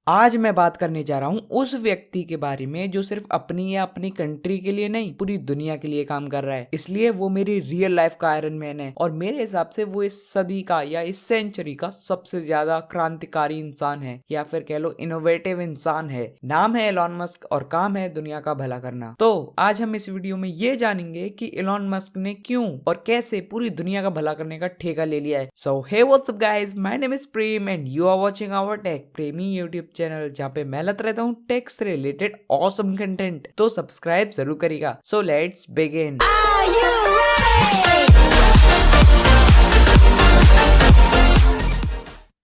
आज मैं बात करने जा रहा हूँ उस व्यक्ति के बारे में जो सिर्फ अपनी या अपनी कंट्री के लिए नहीं पूरी दुनिया के लिए काम कर रहा है। इसलिए वो मेरी रियल लाइफ का आयरन मैन है और मेरे हिसाब से वो इस सदी का या इस सेंचुरी का सबसे ज्यादा क्रांतिकारी इंसान है या फिर कह लो इनोवेटिव इंसान है। नाम है एलॉन मस्क और काम है दुनिया का भला करना। तो आज हम इस वीडियो में ये जानेंगे कि एलॉन मस्क ने क्यों और कैसे पूरी दुनिया का भला करने का ठेका ले लिया है। So hey what's up guys, my name is Prem and you are watching our tech Premi YouTube channel, जहाँ पे मैं लाता रहता हूँ टेक से रिलेटेड ऑसम कंटेंट। तो सब्सक्राइब जरूर करिएगा। So let's begin.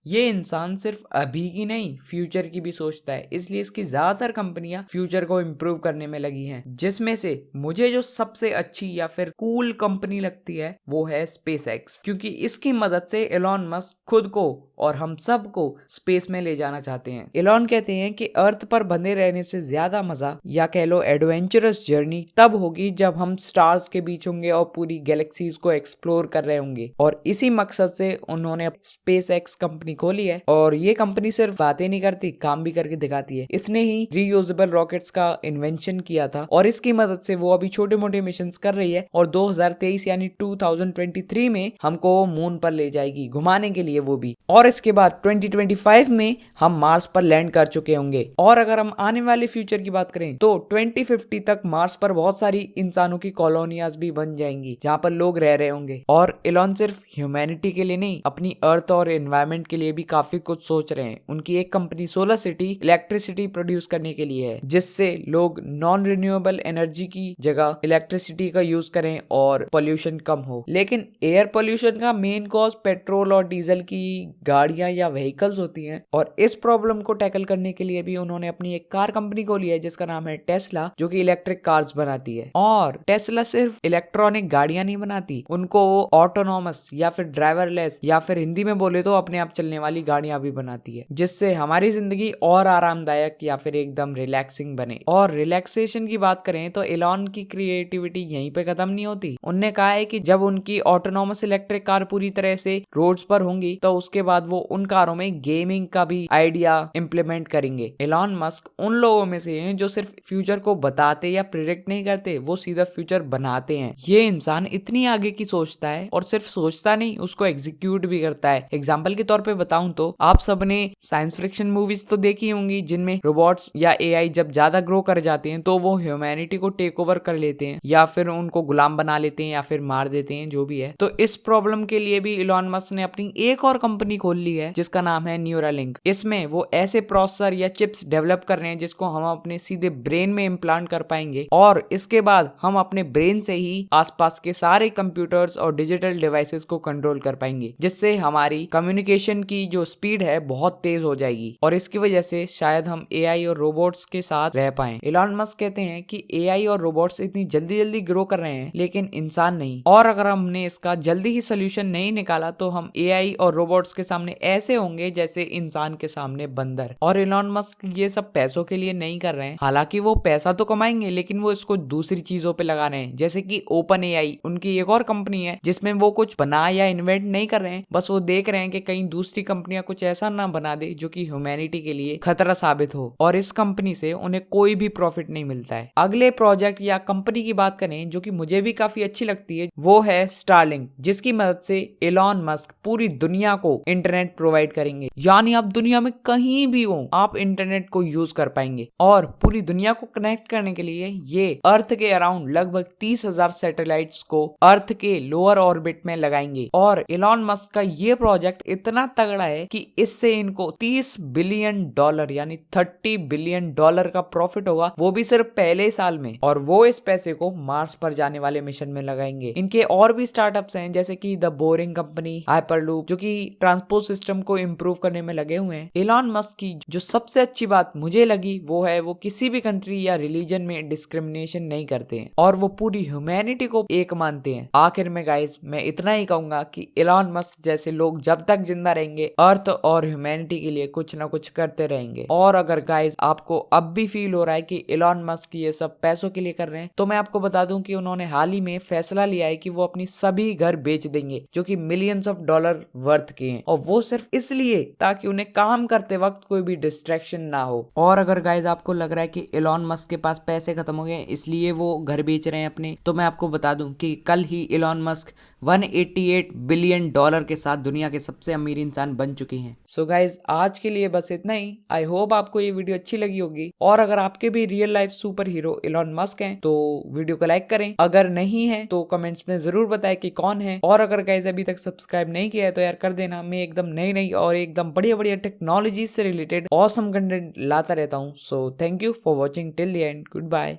ये इंसान सिर्फ अभी की नहीं फ्यूचर की भी सोचता है, इसलिए इसकी ज्यादातर कंपनियां फ्यूचर को इम्प्रूव करने में लगी हैं। जिसमें से मुझे जो सबसे अच्छी या फिर कूल कंपनी लगती है वो है स्पेसएक्स, क्योंकि इसकी मदद से एलॉन मस्क खुद को और हम सब को स्पेस में ले जाना चाहते हैं। एलॉन कहते हैं कि अर्थ पर बंधे रहने से ज्यादा मजा या कह लो एडवेंचरस जर्नी तब होगी जब हम स्टार्स के बीच होंगे और पूरी गैलेक्सीज को एक्सप्लोर कर रहे होंगे। और इसी मकसद से उन्होंने स्पेसएक्स कंपनी खोली है। और ये कंपनी सिर्फ बातें नहीं करती, काम भी करके दिखाती है। इसने ही रीयूजेबल रॉकेट्स का इन्वेंशन किया था और इसकी मदद से वो अभी छोटे मोटे मिशन कर रही है और 2023 यानी 2023 में हमको मून पर ले जाएगी घुमाने के लिए, वो भी। और इसके बाद 2025 में हम मार्स पर लैंड कर चुके होंगे। और अगर हम आने वाले फ्यूचर की बात करें तो 2050 तक मार्स पर बहुत सारी इंसानों की कॉलोनियाज भी बन जाएंगी जहां पर लोग रह रहे होंगे। और एलॉन सिर्फ ह्यूमैनिटी के लिए नहीं, अपनी अर्थ और एनवायरमेंट के लिए भी काफी कुछ सोच रहे हैं। उनकी एक company solar city electricity produce करने के लिए है, जिससे लोग नॉन रिन्यूएबल एनर्जी की जगह इलेक्ट्रिसिटी का यूज करें और पोल्यूशन कम हो। लेकिन एयर पोल्यूशन का मेन कॉज पेट्रोल और डीजल की गाड़ियां या व्हीकल्स होती हैं और इस प्रॉब्लम को टैकल करने के लिए भी उन्होंने अपनी एक कार कंपनी खोली है जिसका नाम है टेस्ला, जो कि इलेक्ट्रिक कार्स बनाती है। और टेस्ला सिर्फ इलेक्ट्रॉनिक गाड़ियां नहीं बनाती, उनको ऑटोनॉमस या फिर ड्राइवरलेस या फिर हिंदी में बोले तो अपने आप चलने वाली गाड़ियां भी बनाती है, जिससे हमारी जिंदगी और आरामदायक या फिर एकदम रिलैक्सिंग बने। और रिलैक्सेशन की बात करें तो एलॉन की क्रिएटिविटी यहीं पे खत्म नहीं होती। उनने कहा है कि जब उनकी ऑटोनॉमस इलेक्ट्रिक कार पूरी तरह से रोड्स पर होंगी तो उसके बाद वो उन कारों में गेमिंग का भी आइडिया इम्प्लीमेंट करेंगे। एलॉन मस्क उन लोगों में से हैं जो सिर्फ फ्यूचर को बताते या प्रिडिक्ट नहीं करते, वो सीधा फ्यूचर बनाते हैं। ये इंसान इतनी आगे की सोचता है और सिर्फ सोचता नहीं, उसको एग्जीक्यूट भी करता है। एग्जाम्पल के तौर पे बताऊं तो आप सबने साइंस फिक्शन मूवीज तो देखी होंगी जिनमें रोबोट्स या एआई जब ज्यादा ग्रो कर जाते हैं तो वो ह्यूमैनिटी को टेक ओवर कर लेते हैं या फिर उनको गुलाम बना लेते हैं या फिर मार देते हैं, जो भी है। तो इस प्रॉब्लम के लिए भी इलॉन मस्क ने अपनी एक और कंपनी खोल ली है जिसका नाम है न्यूरालिंक। इसमें वो ऐसे प्रोसेसर या चिप्स डेवलप कर रहे हैं जिसको हम अपने सीधे ब्रेन में इम्प्लांट कर पाएंगे और इसके बाद हम अपने ब्रेन से ही आसपास के सारे कंप्यूटर्स और डिजिटल डिवाइसेस को कंट्रोल कर पाएंगे, जिससे हमारी कम्युनिकेशन की जो स्पीड है बहुत तेज हो जाएगी और इसकी वजह से शायद हम एआई और रोबोट्स के साथ रह पाएं। एलॉन मस्क कहते हैं कि एआई और रोबोट्स इतनी जल्दी जल्दी ग्रो कर रहे हैं लेकिन इंसान नहीं, और अगर हमने इसका जल्दी ही सोल्यूशन नहीं निकाला तो हम एआई और रोबोट्स के सामने ऐसे होंगे जैसे इंसान के सामने बंदर। और एलॉन मस्क ये सब पैसों के लिए नहीं कर रहे हैं, हालांकि वो पैसा तो कमाएंगे लेकिन वो इसको दूसरी चीजों पे लगा रहे हैं, जैसे कि ओपन एआई उनकी एक और कंपनी है जिसमें वो कुछ बना या इन्वेंट नहीं कर रहे हैं, बस वो देख रहे हैं कि कहीं दूसरी कंपनियां कुछ ऐसा ना बना दे जो कि ह्यूमैनिटी के लिए खतरा साबित हो, और इस कंपनी से उन्हें कोई भी प्रॉफिट नहीं मिलता है। अगले प्रोजेक्ट या कंपनी की बात करें जो कि मुझे भी काफी अच्छी लगती है, वो है स्टारलिंक, जिसकी मदद से एलॉन मस्क पूरी दुनिया को इंटरनेट प्रोवाइड करेंगे। यानी आप दुनिया में कहीं भी हो आप इंटरनेट को यूज कर पाएंगे। और पूरी दुनिया को कनेक्ट करने के लिए ये अर्थ के अराउंड लगभग 30,000 सैटेलाइट्स को अर्थ के लोअर ऑर्बिट में लगाएंगे। और एलॉन मस्क का ये प्रोजेक्ट इतना तगड़ा है कि इससे इनको $30 बिलियन यानी $30 बिलियन का प्रॉफिट होगा, वो भी सिर्फ पहले साल में। और वो इस पैसे को मार्स पर जाने वाले मिशन में लगाएंगे। इनके और भी स्टार्टअप्स हैं जैसे कि द बोरिंग कंपनी, हाइपरलूप, जो कि ट्रांसपोर्ट सिस्टम को इम्प्रूव करने में लगे हुए हैं। एलॉन मस्क की जो सबसे अच्छी बात मुझे लगी वो है वो किसी भी कंट्री या रिलीजन में डिस्क्रिमिनेशन नहीं करते हैं और वो पूरी ह्यूमैनिटी को एक मानते हैं। आखिर में गाइस मैं इतना ही कहूंगा कि एलॉन मस्क जैसे लोग जब तक जिंदा रहेंगे रहेंगे, अर्थ और ह्यूमैनिटी के लिए कुछ ना कुछ करते रहेंगे। और अगर गाइज आपको अब भी फील हो रहा है कि इलॉन मस्क ये सब पैसों के लिए कर रहे हैं, तो मैं आपको बता दूं कि उन्होंने हाल ही में फैसला लिया है कि वो अपनी सभी घर बेच देंगे जो कि मिलियंस ऑफ डॉलर वर्थ के हैं, और वो सिर्फ इसलिए ताकि उन्हें काम करते वक्त कोई भी डिस्ट्रैक्शन ना हो। और अगर गाइज आपको लग रहा है कि इलॉन मस्क के पास पैसे खत्म हो गए इसलिए वो घर बेच रहे हैं अपने, तो मैं आपको बता दूं कि कल ही इलॉन मस्क 188 बिलियन डॉलर के साथ दुनिया के सबसे अमीर इंसान बन चुके हैं। सो गाइज आज के लिए बस इतना ही। आई होप आपको ये वीडियो अच्छी लगी होगी, और अगर आपके भी real life super hero Elon Musk हैं तो वीडियो को लाइक करें, अगर नहीं है तो कमेंट्स में जरूर बताएं कि कौन है। और अगर गाइज अभी तक सब्सक्राइब नहीं किया है तो यार कर देना। मैं एकदम नई नई और एकदम बढ़िया बढ़िया टेक्नोलॉजी से रिलेटेड ऑसम कंटेंट लाता रहता हूँ। So thank you for watching till the end. Good bye.